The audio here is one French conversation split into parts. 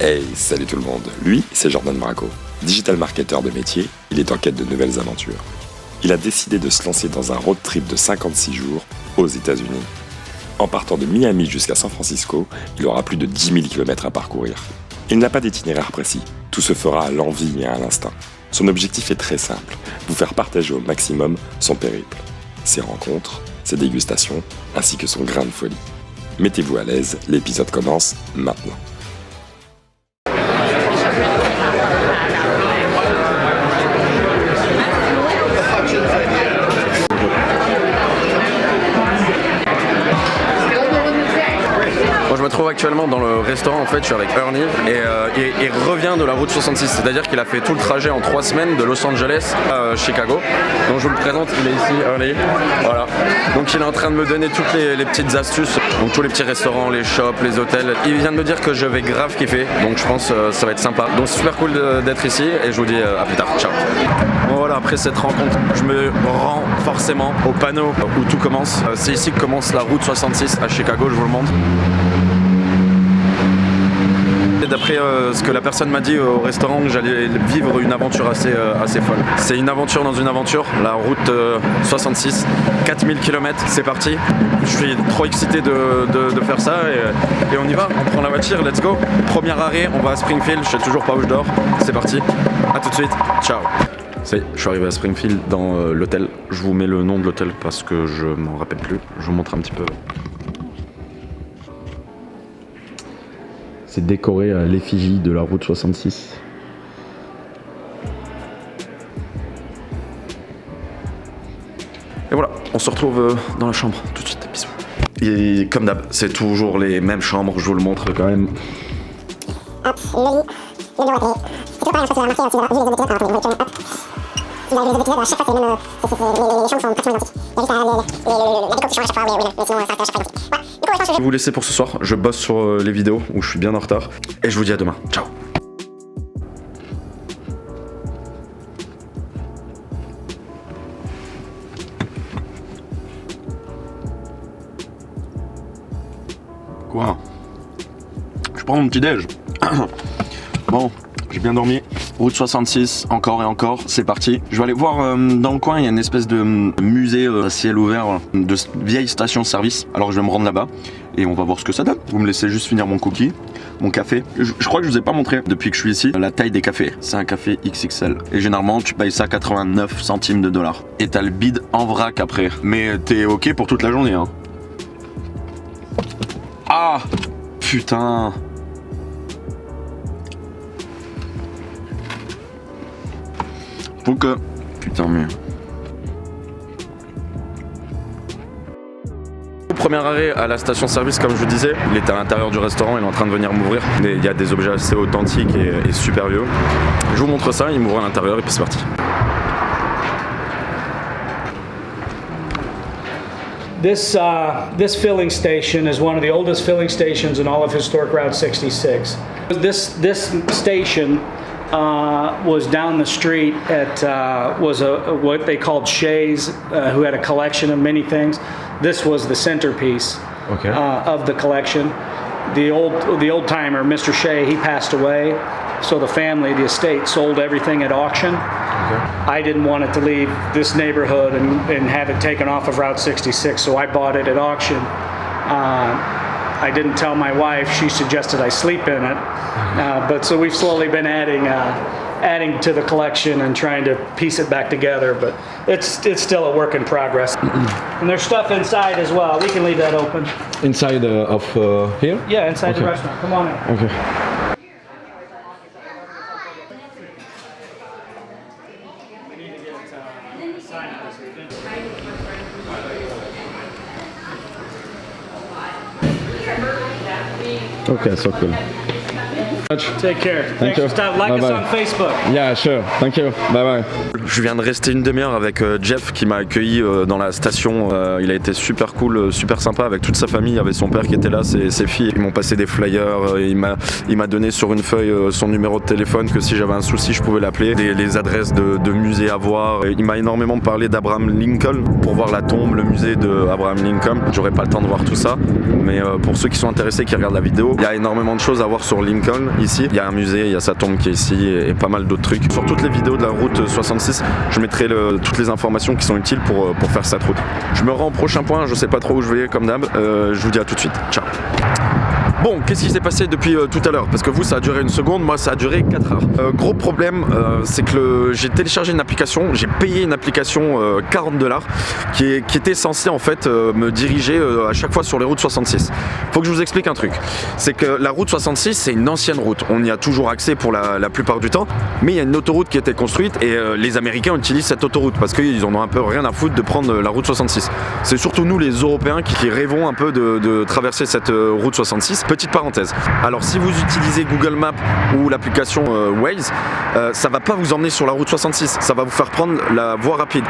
Hey, salut tout le monde. Lui, c'est Jordan Braco. Digital marketer de métier, il est en quête de nouvelles aventures. Il a décidé de se lancer dans un road trip de 56 jours aux États-Unis. En partant de Miami jusqu'à San Francisco, il aura plus de 10 000 km à parcourir. Il n'a pas d'itinéraire précis, tout se fera à l'envie et à l'instinct. Son objectif est très simple, vous faire partager au maximum son périple. Ses rencontres, ses dégustations, ainsi que son grain de folie. Mettez-vous à l'aise, l'épisode commence maintenant. Je me trouve actuellement dans le restaurant, en fait je suis avec Ernie et il revient de la route 66, c'est-à-dire qu'il a fait tout le trajet en 3 semaines de Los Angeles à Chicago. Donc je vous le présente, il est ici, Ernie, voilà. Donc il est en train de me donner toutes les petites astuces, donc tous les petits restaurants, les shops, les hôtels. Il vient de me dire que je vais grave kiffer, donc je pense que ça va être sympa. Donc c'est super cool d'être ici et je vous dis à plus tard, ciao. Bon voilà, après cette rencontre, je me rends forcément au panneau où tout commence. C'est ici que commence la route 66 à Chicago, je vous le montre. D'après ce que la personne m'a dit au restaurant, j'allais vivre une aventure assez folle. C'est une aventure dans une aventure, la route 66, 4000 km, c'est parti. Je suis trop excité de faire ça et on y va, on prend la voiture, let's go. Premier arrêt, on va à Springfield, je sais toujours pas où je dors, c'est parti, à tout de suite, ciao. Ça y est, je suis arrivé à Springfield dans l'hôtel, je vous mets le nom de l'hôtel parce que je m'en rappelle plus, je vous montre un petit peu. C'est décoré à l'effigie de la route 66. Et voilà, on se retrouve dans la chambre tout de suite. Bisous. Et comme d'hab, c'est toujours les mêmes chambres, je vous le montre quand même. Hop, le lit, le bureau à télé. C'est toujours pareil, je pense que c'est remarqué aussi, hop. Les épisodes, à chaque fois, c'est les mêmes. Les chambres sont pratiquement identiques. Il y a juste la déco qui change à chaque fois, mais sinon, ça reste à chaque fois identique. Voilà. Je vais vous laisser pour ce soir, je bosse sur les vidéos où je suis bien en retard. Et je vous dis à demain, ciao. Quoi? Je prends mon petit déj. Bon, j'ai bien dormi. Route 66, encore et encore, c'est parti. Je vais aller voir dans le coin, il y a une espèce de musée à ciel ouvert de vieille station-service. Alors je vais me rendre là-bas et on va voir ce que ça donne. Vous me laissez juste finir mon cookie, mon café. Je crois que je vous ai pas montré depuis que je suis ici la taille des cafés. C'est un café XXL. Et généralement tu payes ça 89 centimes de dollars. Et t'as le bide en vrac après. Mais t'es ok pour toute la journée hein. Ah putain. Faut que... Putain mais... Premier arrêt à la station-service, comme je vous disais, il était à l'intérieur du restaurant, il est en train de venir m'ouvrir. Il y a des objets assez authentiques et super vieux. Je vous montre ça, il m'ouvre à l'intérieur et puis c'est parti. This filling station is one of the oldest filling stations in all of historic Route 66. This station was down the street at what they called Shays, who had a collection of many things. This was the centerpiece of the collection. The old timer, Mr. Shay, he passed away, so the family, the estate, sold everything at auction. I didn't want it to leave this neighborhood and have it taken off of Route 66, so I bought it at auction. I didn't tell my wife. She suggested I sleep in it. But so we've slowly been adding to the collection and trying to piece it back together. But it's still a work in progress. And there's stuff inside as well. We can leave that open. Inside of here? Yeah, inside the restaurant. Come on in. Okay. Okay, so cool. Take care. Thanks for stopping. Like us on Facebook. Yeah, sure. Thank you. Bye bye. Je viens de rester une demi-heure avec Jeff qui m'a accueilli dans la station. Il a été super cool, super sympa avec toute sa famille. Il y avait son père qui était là, ses filles. Ils m'ont passé des flyers. Il m'a donné sur une feuille son numéro de téléphone que si j'avais un souci, je pouvais l'appeler. Les adresses de musées à voir. Il m'a énormément parlé d'Abraham Lincoln pour voir la tombe, le musée d'Abraham Lincoln. J'aurais pas le temps de voir tout ça, mais pour ceux qui sont intéressés, qui regardent la vidéo, il y a énormément de choses à voir sur Lincoln. ici. Il y a un musée, il y a sa tombe qui est ici et pas mal d'autres trucs. Sur toutes les vidéos de la route 66, je mettrai toutes les informations qui sont utiles pour faire cette route. Je me rends au prochain point, je sais pas trop où je vais comme d'hab. Je vous dis à tout de suite. Ciao. Bon, qu'est-ce qui s'est passé depuis tout à l'heure? Parce que vous, ça a duré une seconde, moi, ça a duré 4 heures. Gros problème, c'est que j'ai téléchargé une application, j'ai payé une application $40 qui était censée en fait me diriger à chaque fois sur les routes 66. Faut que je vous explique un truc. C'est que la route 66, c'est une ancienne route. On y a toujours accès pour la plupart du temps, mais il y a une autoroute qui a été construite et les Américains utilisent cette autoroute parce qu'ils en ont un peu rien à foutre de prendre la route 66. C'est surtout nous, les Européens, qui rêvons un peu de traverser cette route 66. Petite parenthèse. Alors si vous utilisez Google Maps ou l'application Waze, ça va pas vous emmener sur la route 66, ça va vous faire prendre la voie rapide.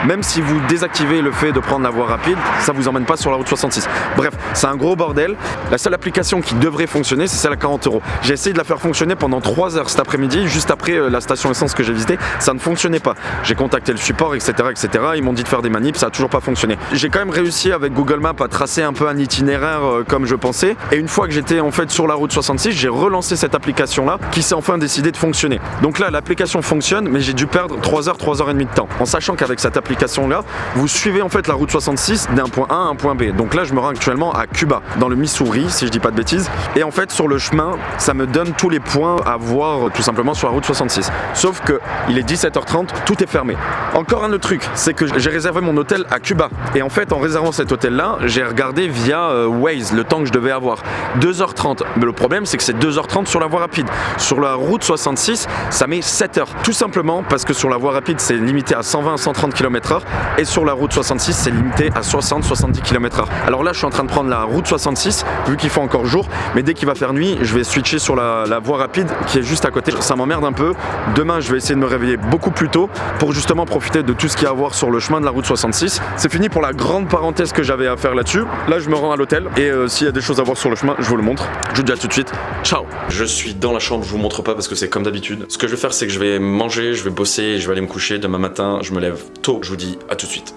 Même si vous désactivez le fait de prendre la voie rapide, ça vous emmène pas sur la route 66. Bref, c'est un gros bordel. La seule application qui devrait fonctionner, c'est celle à 40 €. J'ai essayé de la faire fonctionner pendant 3 heures cet après-midi, juste après la station essence que j'ai visitée, ça ne fonctionnait pas. J'ai contacté le support, etc., etc. Ils m'ont dit de faire des manips, ça a toujours pas fonctionné. J'ai quand même réussi avec Google Maps à tracer un peu un itinéraire comme je pensais. Et une fois que j'étais en fait sur la route 66, j'ai relancé cette application là qui s'est enfin décidé de fonctionner. Donc là l'application fonctionne, mais j'ai dû perdre 3 heures, 3 heures et demie de temps. En sachant qu'avec cette application là, vous suivez en fait la route 66 d'un point A à un point B. Donc là je me rends actuellement à Cuba, dans le Missouri si je dis pas de bêtises. Et en fait sur le chemin, ça me donne tous les points à voir tout simplement sur la route 66. Sauf que il est 17h30, tout est fermé. Encore un autre truc, c'est que j'ai réservé mon hôtel à Cuba. Et en fait en réservant cet hôtel là, j'ai regardé via Waze le temps que je devais avoir. 2h30. Mais le problème, c'est que c'est 2h30 sur la voie rapide. Sur la route 66, ça met 7 heures. Tout simplement parce que sur la voie rapide, c'est limité à 120-130 km/h et sur la route 66, c'est limité à 60-70 km/h. Alors là, je suis en train de prendre la route 66, vu qu'il fait encore jour, mais dès qu'il va faire nuit, je vais switcher sur la voie rapide qui est juste à côté. Ça m'emmerde un peu. Demain, je vais essayer de me réveiller beaucoup plus tôt pour justement profiter de tout ce qu'il y a à voir sur le chemin de la route 66. C'est fini pour la grande parenthèse que j'avais à faire là-dessus. Là, je me rends à l'hôtel et s'il y a des choses à voir sur le chemin, je vous le montre. Je vous dis à tout de suite, ciao. Je suis dans la chambre, je vous montre pas parce que c'est comme d'habitude. Ce que je vais faire, c'est que je vais manger, je vais bosser, je vais aller me coucher. Demain matin, je me lève tôt. Je vous dis à tout de suite.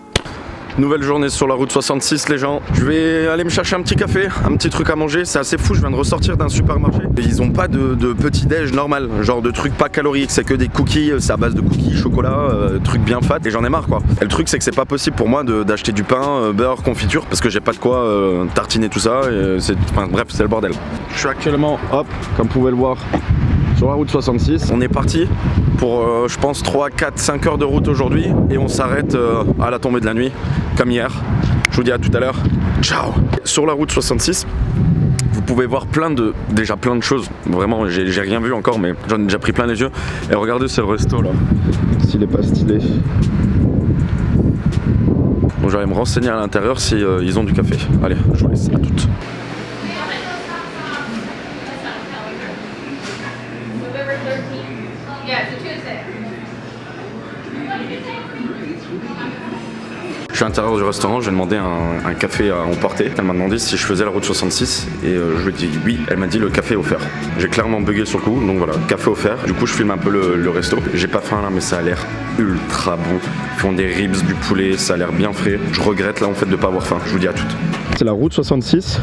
Nouvelle journée sur la route 66 les gens. Je vais aller me chercher un petit café, un petit truc à manger. C'est assez fou, je viens de ressortir d'un supermarché. Ils ont pas de petit déj normal, genre de trucs pas caloriques, c'est que des cookies, c'est à base de cookies, chocolat, trucs bien fat et j'en ai marre quoi. Et le truc c'est que c'est pas possible pour moi d'acheter du pain, beurre, confiture parce que j'ai pas de quoi tartiner tout ça et bref, c'est le bordel. Je suis actuellement, hop, comme vous pouvez le voir, sur la route 66. On est parti pour je pense 3, 4, 5 heures de route aujourd'hui et on s'arrête à la tombée de la nuit comme hier. Je vous dis à tout à l'heure. Ciao. Sur la route 66, vous pouvez voir déjà plein de choses. Vraiment, j'ai rien vu encore, mais j'en ai déjà pris plein les yeux. Et regardez ce resto là. S'il est pas stylé. Bon, j'allais me renseigner à l'intérieur si ils ont du café. Allez, je vous laisse. À toutes. Je suis à l'intérieur du restaurant, j'ai demandé un café à emporter. Elle m'a demandé si je faisais la route 66 et je lui ai dit oui. Elle m'a dit le café est offert. J'ai clairement bugué sur le coup, donc voilà, café offert. Du coup, je filme un peu le resto. J'ai pas faim là, mais ça a l'air ultra bon. Ils font des ribs, du poulet, ça a l'air bien frais. Je regrette là en fait de pas avoir faim. Je vous dis à toutes. C'est la route 66.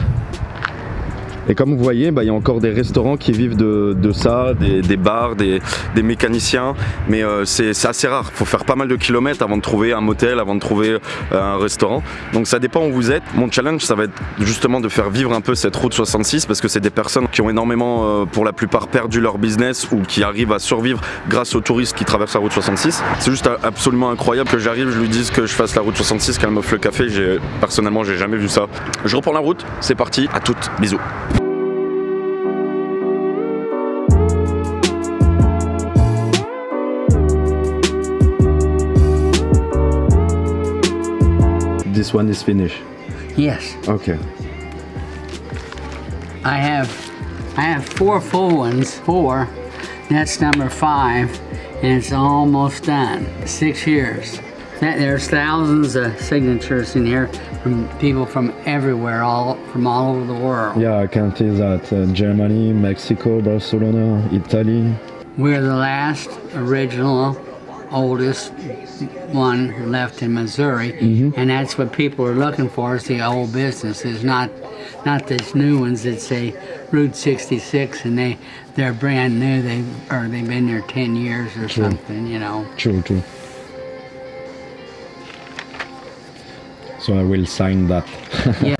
Et comme vous voyez, il y a encore des restaurants qui vivent de ça, des bars, des mécaniciens, mais c'est assez rare. Il faut faire pas mal de kilomètres avant de trouver un motel, avant de trouver un restaurant. Donc ça dépend où vous êtes. Mon challenge, ça va être justement de faire vivre un peu cette route 66 parce que c'est des personnes qui ont énormément, pour la plupart, perdu leur business ou qui arrivent à survivre grâce aux touristes qui traversent la route 66. C'est juste absolument incroyable que j'arrive, je lui dise que je fasse la route 66, qu'elle m'offre le café. Personnellement, j'ai jamais vu ça. Je reprends la route, c'est parti, à toutes, bisous. This one is finished. Yes, Okay. I have 4 full ones. 4. That's number 5, and it's almost done. 6 years. There's thousands of signatures in here from people from everywhere, from all over the world. Yeah, I can see that Germany, Mexico, Barcelona, Italy. We're the last original, oldest one left in Missouri, and that's what people are looking for, is the old businesses, not these new ones that say Route 66, and they're brand new. They've been there 10 years or something, you know. True. So I will sign that. Yeah.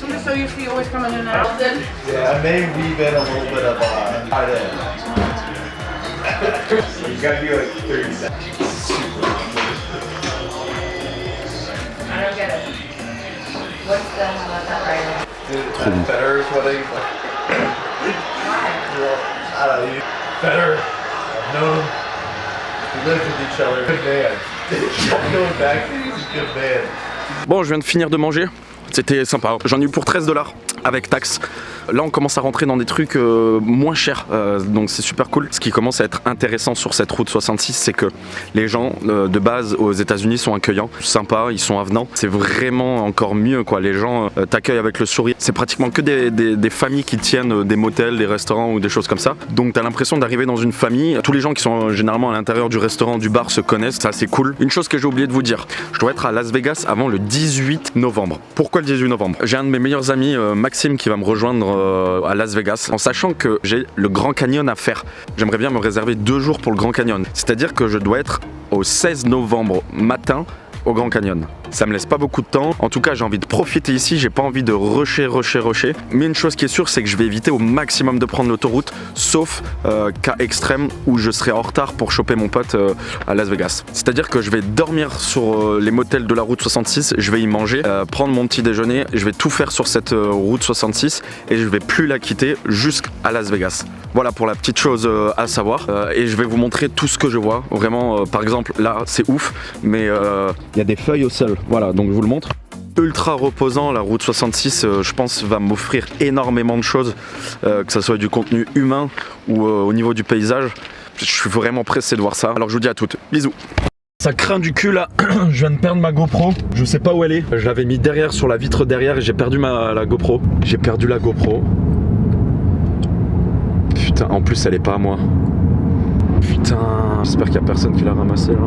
I'm so used to you always coming in and out. Yeah, I may weave in a little bit of tight end. You gotta do like 30 seconds. I don't get it. What's the hell about that right now? Better is what I don't know. Better. I've known. We lived with each other. Good man. Going back, he's a good man. Bon, je viens de finir de manger. C'était sympa. J'en ai eu pour 13$ avec taxe. Là, on commence à rentrer dans des trucs moins chers, donc c'est super cool. Ce qui commence à être intéressant sur cette route 66, c'est que les gens de base aux États-Unis sont accueillants, sympas, ils sont avenants. C'est vraiment encore mieux, quoi. Les gens t'accueillent avec le sourire. C'est pratiquement que des familles qui tiennent des motels, des restaurants ou des choses comme ça. Donc t'as l'impression d'arriver dans une famille. Tous les gens qui sont généralement à l'intérieur du restaurant, du bar se connaissent. Ça, c'est cool. Une chose que j'ai oublié de vous dire, je dois être à Las Vegas avant le 18 novembre. Pourquoi le 18 novembre? J'ai un de mes meilleurs amis, Maxime, qui va me rejoindre à Las Vegas, en sachant que j'ai le Grand Canyon à faire. J'aimerais bien me réserver 2 jours pour le Grand Canyon. C'est-à-dire que je dois être au 16 novembre matin au Grand Canyon. Ça me laisse pas beaucoup de temps. En tout cas, j'ai envie de profiter ici. J'ai pas envie de rusher. Mais une chose qui est sûre, c'est que je vais éviter au maximum de prendre l'autoroute, sauf cas extrême où je serai en retard pour choper mon pote à Las Vegas. C'est-à-dire que je vais dormir sur les motels de la route 66, je vais y manger, prendre mon petit déjeuner, je vais tout faire sur cette route 66 et je vais plus la quitter jusqu'à Las Vegas. Voilà pour la petite chose à savoir. Et je vais vous montrer tout ce que je vois. Vraiment, par exemple, là, c'est ouf, mais il y a des feuilles au sol. Voilà, donc je vous le montre. Ultra reposant, la route 66, je pense, va m'offrir énormément de choses, que ce soit du contenu humain ou au niveau du paysage. Je suis vraiment pressé de voir ça. Alors je vous dis à toutes, bisous. Ça craint du cul là, je viens de perdre ma GoPro, je sais pas où elle est. Je l'avais mis derrière sur la vitre derrière et j'ai perdu la GoPro. J'ai perdu la GoPro. Putain, en plus elle est pas à moi. Putain, j'espère qu'il y a personne qui l'a ramassée là.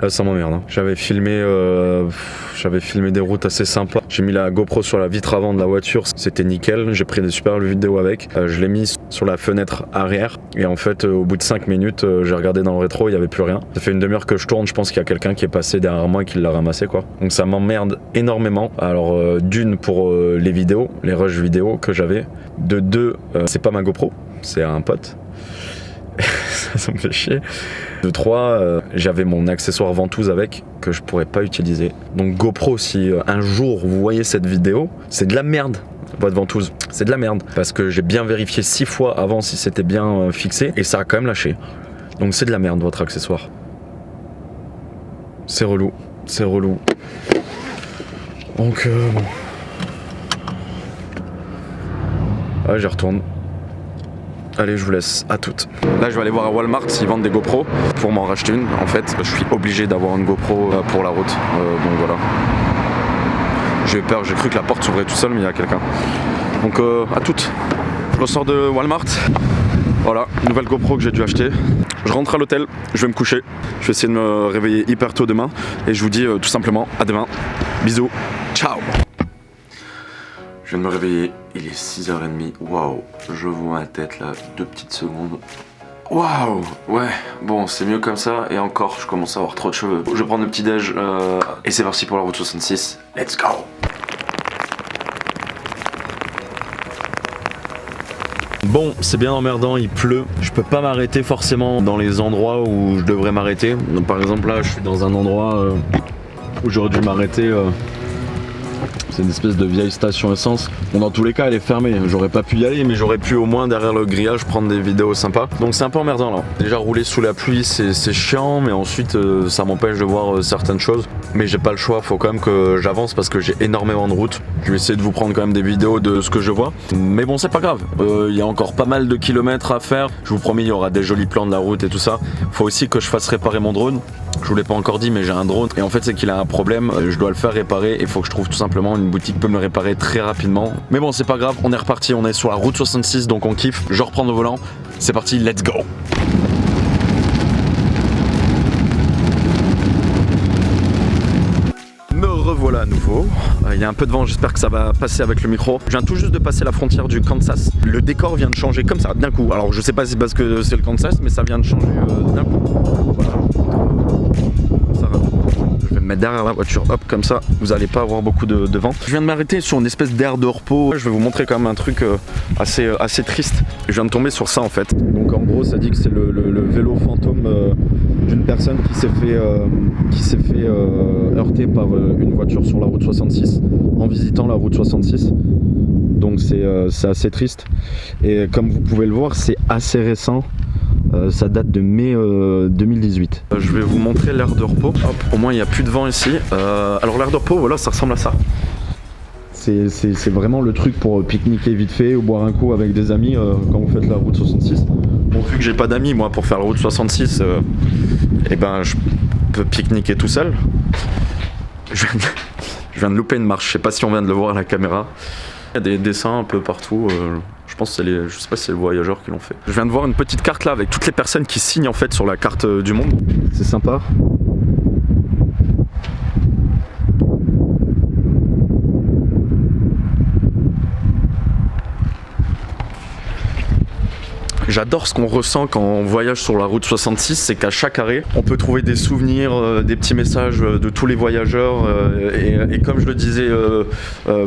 Là ça m'emmerde, hein. J'avais filmé des routes assez sympas. J'ai mis la GoPro sur la vitre avant de la voiture, c'était nickel. J'ai pris des super vidéos avec. Je l'ai mis sur la fenêtre arrière. Et en fait, au bout de 5 minutes, j'ai regardé dans le rétro, il n'y avait plus rien. Ça fait une demi-heure que je tourne, je pense qu'il y a quelqu'un qui est passé derrière moi et qui l'a ramassé, quoi. Donc ça m'emmerde énormément. Alors d'une pour les vidéos, les rushs vidéo que j'avais. De deux, c'est pas ma GoPro, c'est un pote. Ça me fait chier. De 3, j'avais mon accessoire ventouse avec que je pourrais pas utiliser. Donc GoPro, si un jour vous voyez cette vidéo, c'est de la merde. Votre ventouse, c'est de la merde. Parce que j'ai bien vérifié 6 fois avant si c'était bien fixé et ça a quand même lâché. Donc c'est de la merde votre accessoire. C'est relou, c'est relou. Donc bon. Allez, j'y retourne. Allez, je vous laisse, à toutes. Là, je vais aller voir à Walmart s'ils vendent des GoPro pour m'en racheter une. En fait, je suis obligé d'avoir une GoPro pour la route. Donc voilà. J'ai eu peur, j'ai cru que la porte s'ouvrait tout seul, mais il y a quelqu'un. Donc à toutes. Je ressors de Walmart. Voilà, nouvelle GoPro que j'ai dû acheter. Je rentre à l'hôtel, je vais me coucher. Je vais essayer de me réveiller hyper tôt demain. Et je vous dis tout simplement à demain. Bisous, ciao. Je viens de me réveiller, il est 6h30, waouh, je vois ma tête là, 2 petites secondes. Waouh, ouais, bon c'est mieux comme ça, et encore je commence à avoir trop de cheveux. Je vais prendre le petit déj, et c'est parti pour la route 66, let's go. Bon, c'est bien emmerdant, il pleut. Je peux pas m'arrêter forcément dans les endroits où je devrais m'arrêter. Par exemple là, je suis dans un endroit où j'aurais dû m'arrêter. C'est une espèce de vieille station essence. Bon, dans tous les cas, elle est fermée. J'aurais pas pu y aller, mais j'aurais pu au moins derrière le grillage prendre des vidéos sympas. Donc c'est un peu emmerdant là. Déjà rouler sous la pluie, c'est chiant, mais ensuite ça m'empêche de voir certaines choses. Mais j'ai pas le choix, faut quand même que j'avance parce que j'ai énormément de route. Je vais essayer de vous prendre quand même des vidéos de ce que je vois. Mais bon, c'est pas grave. Il y a encore pas mal de kilomètres à faire. Je vous promets, il y aura des jolis plans de la route et tout ça. Faut aussi que je fasse réparer mon drone. Je vous l'ai pas encore dit, mais j'ai un drone et en fait c'est qu'il a un problème, je dois le faire réparer et il faut que je trouve tout simplement une boutique qui peut me le réparer très rapidement. Mais bon, c'est pas grave, on est reparti, on est sur la route 66 donc on kiffe. Je reprends le volant, c'est parti, let's go. Me revoilà à nouveau. Il y a un peu de vent, j'espère que ça va passer avec le micro. Je viens tout juste de passer la frontière du Kansas. Le décor vient de changer comme ça, d'un coup. Alors je sais pas si c'est parce que c'est le Kansas, mais ça vient de changer d'un coup. Voilà. Je vais me mettre derrière la voiture, hop, comme ça, vous allez pas avoir beaucoup de vent. Je viens de m'arrêter sur une espèce d'aire de repos. Je vais vous montrer quand même un truc assez triste. Je viens de tomber sur ça en fait. Donc en gros, ça dit que c'est le vélo fantôme d'une personne qui s'est fait heurter par une voiture sur la route 66 en visitant la route 66. Donc c'est assez triste. Et comme vous pouvez le voir, c'est assez récent. Ça date de mai 2018. Je vais vous montrer l'aire de repos. Hop, au moins il n'y a plus de vent ici. Alors l'aire de repos, voilà, ça ressemble à ça. C'est vraiment le truc pour pique-niquer vite fait ou boire un coup avec des amis quand vous faites la route 66. Bon, vu que j'ai pas d'amis moi pour faire la route 66, et ben je peux pique-niquer tout seul. Je viens de louper une marche, je sais pas si on vient de le voir à la caméra. Il y a des dessins un peu partout. Je pense que je sais pas si c'est les voyageurs qui l'ont fait. Je viens de voir une petite carte là avec toutes les personnes qui signent en fait sur la carte du monde. C'est sympa. J'adore ce qu'on ressent quand on voyage sur la route 66, c'est qu'à chaque arrêt, on peut trouver des souvenirs, des petits messages de tous les voyageurs. Et comme je le disais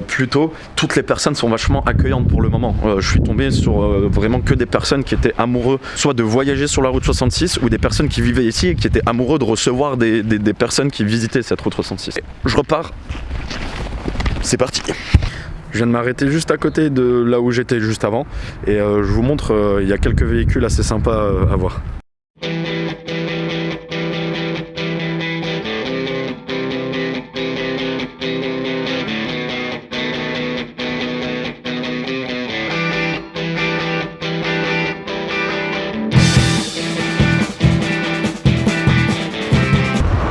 plus tôt, toutes les personnes sont vachement accueillantes pour le moment. Je suis tombé sur vraiment que des personnes qui étaient amoureux, soit de voyager sur la route 66, ou des personnes qui vivaient ici et qui étaient amoureux de recevoir des personnes qui visitaient cette route 66. Je repars. C'est parti. Je viens de m'arrêter juste à côté de là où j'étais juste avant et je vous montre, il y a quelques véhicules assez sympas à voir.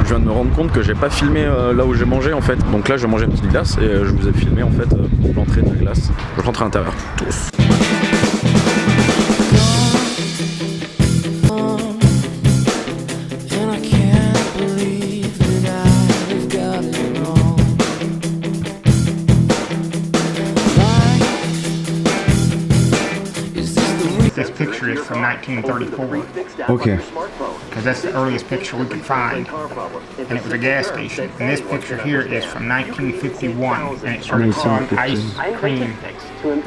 Je viens de me rendre compte que j'ai pas filmé là où j'ai mangé en fait. Donc là je mangeais une petite glace et je vous ai filmé en fait l'entrée de la glace. Je rentre à l'intérieur. Tous. This picture is from 1934. Ok. Because that's the earliest picture we could find, and it was a gas station. And this picture here is from 1951, and it started selling ice cream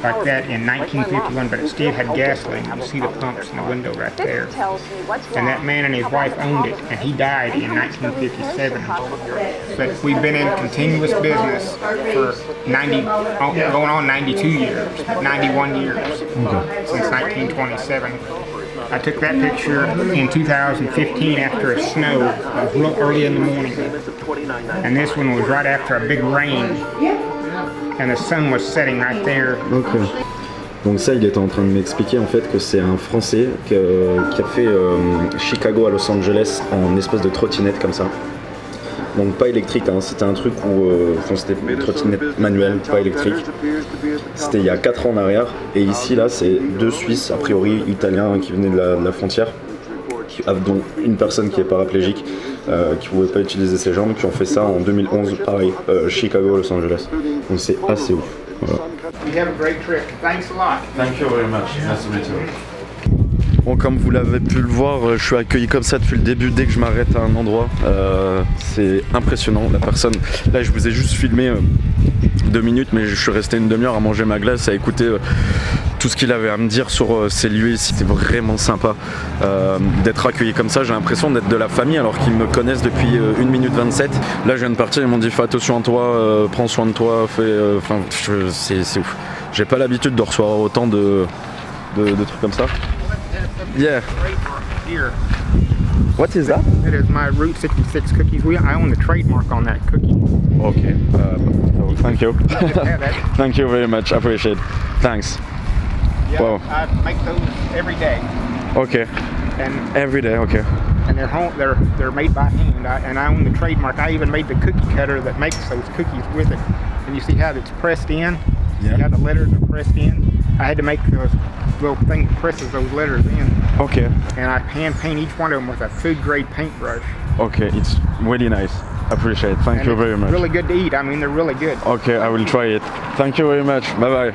like that in 1951, but it still had gasoline. You see the pumps in the window right there. And that man and his wife owned it, and he died in 1957. But we've been in continuous business for going on 92 years, 91 years, since 1927. I took that picture in 2015 after a snow. It was real early in the morning. And this one was right after a big rain. And the sun was setting right there. Ok. Donc ça, il était en train de m'expliquer en fait que c'est un Français qui a fait Chicago à Los Angeles en espèce de trottinette comme ça. Donc pas électrique, hein. C'était un truc où c'était une trottinette manuelle, pas électrique. C'était il y a 4 ans en arrière. Et ici là, c'est 2 Suisses, a priori italiens, qui venaient de la frontière, dont une personne qui est paraplégique, qui pouvait pas utiliser ses jambes, qui ont fait ça en 2011, pareil, Chicago, Los Angeles. Donc c'est assez ouf. Voilà. You have a great trip. Thanks a lot. Thank you very much. Nice to meet you. Bon, comme vous l'avez pu le voir, je suis accueilli comme ça depuis le début dès que je m'arrête à un endroit. C'est impressionnant. La personne, là je vous ai juste filmé 2 minutes, mais je suis resté une demi-heure à manger ma glace, à écouter tout ce qu'il avait à me dire sur ces lieux ici. C'était vraiment sympa d'être accueilli comme ça. J'ai l'impression d'être de la famille alors qu'ils me connaissent depuis 1 minute 27. Là je viens de partir, ils m'ont dit fais attention à toi, prends soin de toi, c'est ouf. J'ai pas l'habitude de recevoir autant de trucs comme ça. Yeah. Here. What is that? That is my Route 66 cookies. I own the trademark on that cookie. Okay. Thank you. Yeah, that, Thank you very much. I appreciate it. Thanks. yeah, Wow. I make those every day, Okay. and Every day. Okay. they're made by hand. And I own the trademark. I even made the cookie cutter that makes those cookies with it. And you see how it's pressed in? Yeah. You got the letters are pressed in. I had to make the little thing that presses those letters in. Okay. And I hand paint each one of them with a food grade paintbrush. Okay. It's really nice. I appreciate it. Thank And you it's very much. really good to eat. I mean, they're really good. Okay, I will try it. Thank you very much. Bye bye.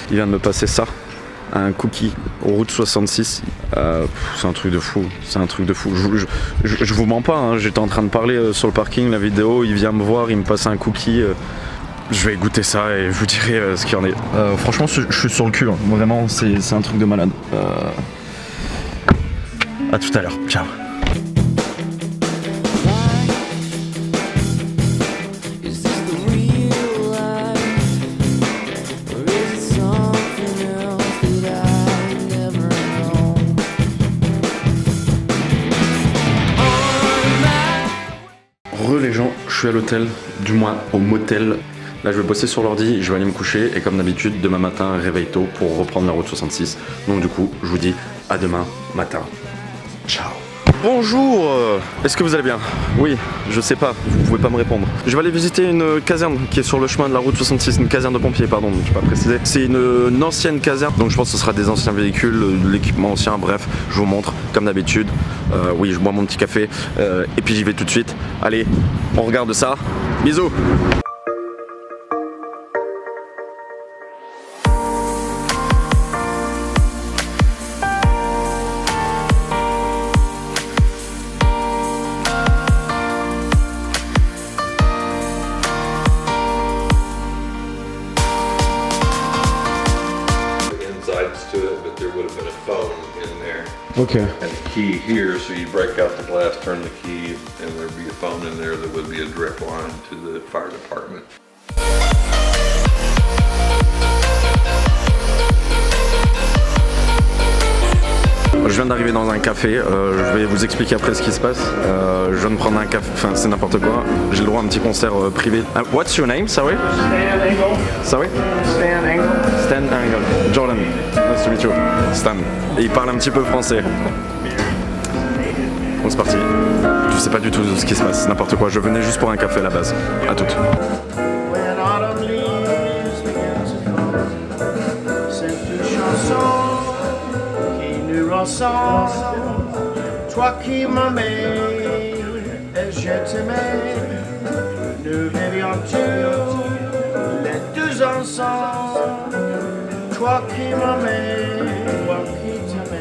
Il vient de me passer ça, un cookie Route 66. C'est un truc de fou. C'est un truc de fou. Je vous mens pas. Hein. J'étais en train de parler sur le parking, la vidéo. Il vient me voir, il me passe un cookie. Je vais goûter ça et je vous dirai ce qu'il y en est. Franchement, je suis sur le cul. Hein. Vraiment, c'est un truc de malade. À tout à l'heure. Ciao. Is this the real life? Or is it something else that I never know? Les gens, je suis à l'hôtel, du moins au motel. Là je vais bosser sur l'ordi, je vais aller me coucher et comme d'habitude demain matin réveil tôt pour reprendre la route 66. Donc du coup je vous dis à demain matin. Ciao. Bonjour, est-ce que vous allez bien? Oui, je sais pas, vous pouvez pas me répondre. Je vais aller visiter une caserne qui est sur le chemin de la route 66, une caserne de pompiers, pardon, je vais pas préciser. C'est une ancienne caserne, donc je pense que ce sera des anciens véhicules, de l'équipement ancien, bref, je vous montre comme d'habitude. Oui, je bois mon petit café et puis j'y vais tout de suite. Allez, on regarde ça. Bisous. To it, but there would have been a phone in there Okay. and a key here, so you break out the glass, turn the key, and there'd be a phone in there that would be a direct line to the fire department. Je viens d'arriver dans un café, je vais vous expliquer après ce qui se passe. Je viens de prendre un café, enfin c'est n'importe quoi. J'ai le droit à un petit concert privé. What's your name, sorry? Stan Engel. Sorry? Stan Engel. Stan Engel. Jordan. Nice to meet you. Stan. Et il parle un petit peu français. Bon, c'est parti. Je sais pas du tout ce qui se passe, n'importe quoi. Je venais juste pour un café à la base. À toutes. When autumn leaves begin to fall, cette chanson qui nous ressemble, toi qui m'aimais et je t'aimais, nous vivions tous les deux ensemble, toi qui m'aimais, moi qui t'aimais.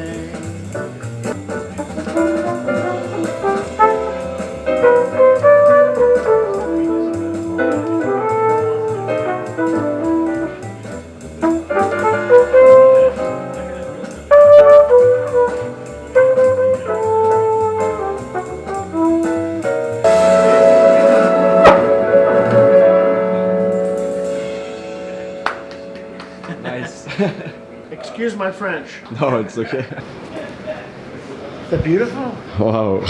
Excuse my French. No, it's okay. Is that beautiful? Wow.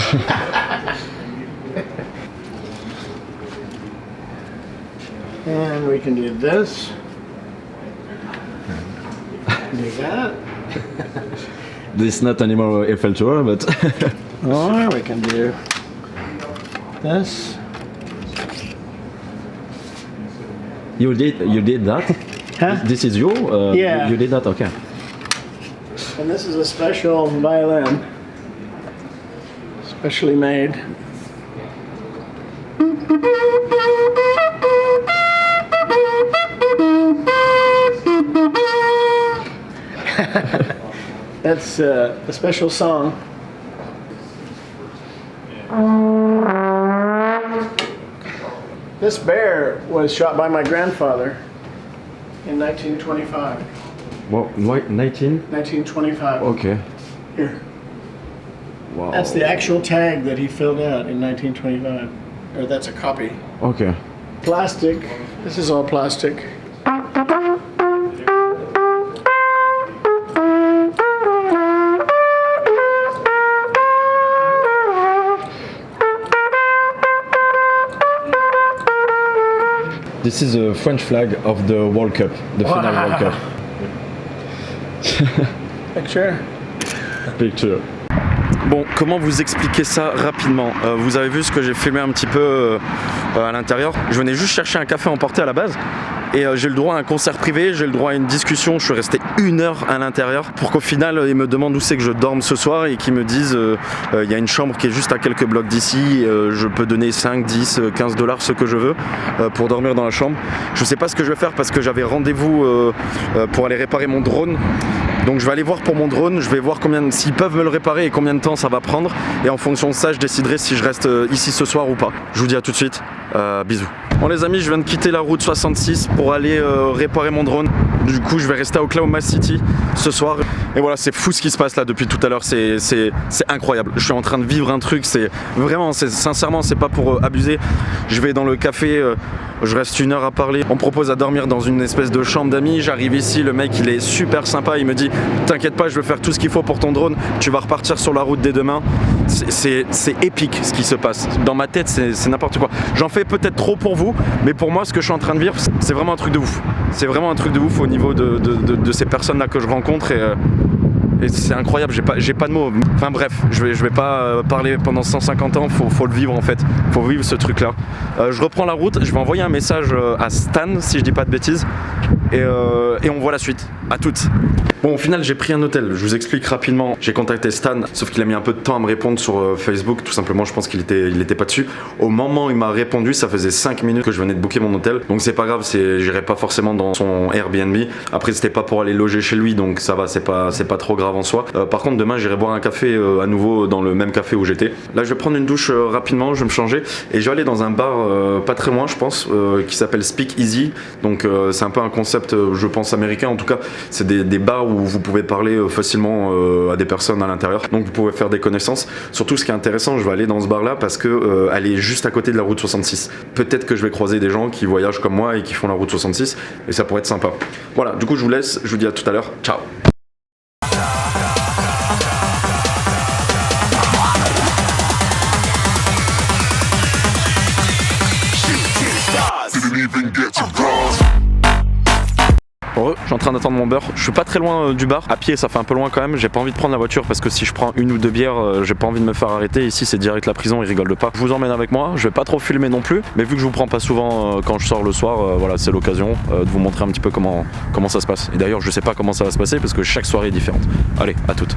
And we can do this. Do that. This is not anymore Eiffel Tower, but Or we can do this. you did that. Huh? This is you. Yeah. You did that. Okay. And this is a special violin. Specially made. That's a special song. This bear was shot by my grandfather in 1925. Well, 19? 1925. Okay. Here. Wow. That's the actual tag that he filled out in 1925. Or that's a copy. Okay. Plastic. This is all plastic. This is a French flag of the World Cup, the final World Cup. Picture. Picture. Bon, comment vous expliquer ça rapidement? Vous avez vu ce que j'ai filmé un petit peu à l'intérieur. Je venais juste chercher un café emporté à la base. Et j'ai le droit à un concert privé, j'ai le droit à une discussion. Je suis resté 1 heure à l'intérieur pour qu'au final ils me demandent où c'est que je dorme ce soir et qu'ils me disent il y a une chambre qui est juste à quelques blocs d'ici, je peux donner 5, 10, 15 $, ce que je veux pour dormir dans la chambre. Je sais pas ce que je vais faire parce que j'avais rendez-vous pour aller réparer mon drone. Donc je vais aller voir pour mon drone, je vais voir s'ils peuvent me le réparer et combien de temps ça va prendre. Et en fonction de ça, je déciderai si je reste ici ce soir ou pas. Je vous dis à tout de suite, bisous. Bon les amis, je viens de quitter la route 66 pour aller réparer mon drone. Du coup je vais rester à Oklahoma City ce soir. Et voilà, c'est fou ce qui se passe là depuis tout à l'heure, c'est incroyable. Je suis en train de vivre un truc, sincèrement c'est pas pour abuser. Je vais dans le café, je reste 1 heure à parler. On me propose à dormir dans une espèce de chambre d'amis. J'arrive ici, le mec il est super sympa, il me dit t'inquiète pas, je vais faire tout ce qu'il faut pour ton drone, tu vas repartir sur la route dès demain. C'est épique ce qui se passe. Dans ma tête c'est n'importe quoi. J'en fais peut-être trop pour vous, mais pour moi ce que je suis en train de vivre c'est vraiment un truc de ouf. C'est vraiment un truc de ouf au niveau de ces personnes là que je rencontre et c'est incroyable, j'ai pas de mots. Enfin bref, je vais pas parler pendant 150 ans, faut le vivre en fait. Faut vivre ce truc là. Je reprends la route, je vais envoyer un message à Stan si je dis pas de bêtises. Et on voit la suite. À toutes. Bon, au final, j'ai pris un hôtel. Je vous explique rapidement. J'ai contacté Stan, sauf qu'il a mis un peu de temps à me répondre sur Facebook. Tout simplement, je pense qu'il était pas dessus. Au moment où il m'a répondu, ça faisait 5 minutes que je venais de booker mon hôtel. Donc c'est pas grave, j'irai pas forcément dans son Airbnb. Après, c'était pas pour aller loger chez lui, donc ça va, c'est pas trop grave en soi. Par contre, demain, j'irai boire un café à nouveau dans le même café où j'étais. Là, je vais prendre une douche rapidement, je vais me changer et je vais aller dans un bar pas très loin, je pense, qui s'appelle Speak Easy. Donc c'est un peu un concept, je pense, américain. En tout cas, c'est des bars où vous pouvez parler facilement à des personnes à l'intérieur. Donc vous pouvez faire des connaissances. Surtout, ce qui est intéressant, je vais aller dans ce bar là parce que elle est juste à côté de la route 66. Peut-être que je vais croiser des gens qui voyagent comme moi et qui font la route 66 et ça pourrait être sympa. Voilà, du coup je vous laisse, je vous dis à tout à l'heure. Ciao. Je suis en train d'attendre mon beurre. Je suis pas très loin du bar. À pied, ça fait un peu loin quand même. J'ai pas envie de prendre la voiture parce que si je prends 1 ou 2 bières, j'ai pas envie de me faire arrêter. Ici, c'est direct la prison, ils rigolent pas. Je vous emmène avec moi. Je vais pas trop filmer non plus. Mais vu que je vous prends pas souvent quand je sors le soir, voilà, c'est l'occasion de vous montrer un petit peu comment ça se passe. Et d'ailleurs, je sais pas comment ça va se passer parce que chaque soirée est différente. Allez, à toutes.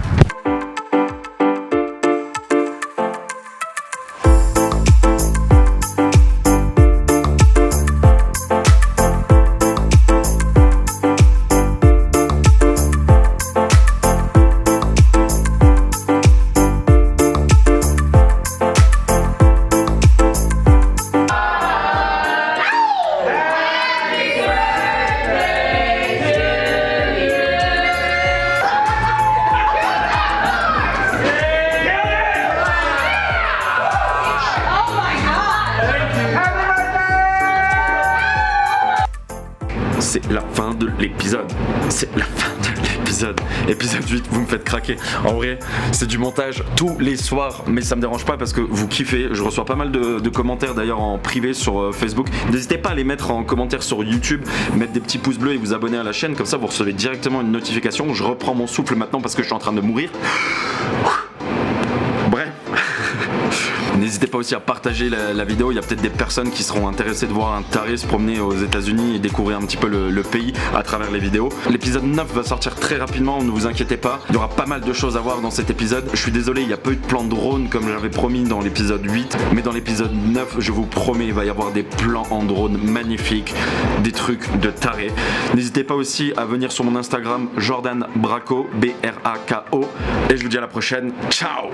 C'est la fin de l'épisode. C'est la fin de l'épisode. Épisode 8, vous me faites craquer. En vrai, c'est du montage tous les soirs, mais ça me dérange pas parce que vous kiffez. Je reçois pas mal de commentaires d'ailleurs en privé sur Facebook. N'hésitez pas à les mettre en commentaire sur YouTube, mettre des petits pouces bleus et vous abonner à la chaîne. Comme ça, vous recevez directement une notification. Je reprends mon souffle maintenant parce que je suis en train de mourir. Bref. N'hésitez pas aussi à partager la vidéo, il y a peut-être des personnes qui seront intéressées de voir un taré se promener aux États-Unis et découvrir un petit peu le pays à travers les vidéos. L'épisode 9 va sortir très rapidement, ne vous inquiétez pas, il y aura pas mal de choses à voir dans cet épisode. Je suis désolé, il n'y a pas eu de plan de drone comme j'avais promis dans l'épisode 8, mais dans l'épisode 9, je vous promets, il va y avoir des plans en drone magnifiques, des trucs de taré. N'hésitez pas aussi à venir sur mon Instagram, Jordan Brako, B-R-A-K-O, et je vous dis à la prochaine, ciao.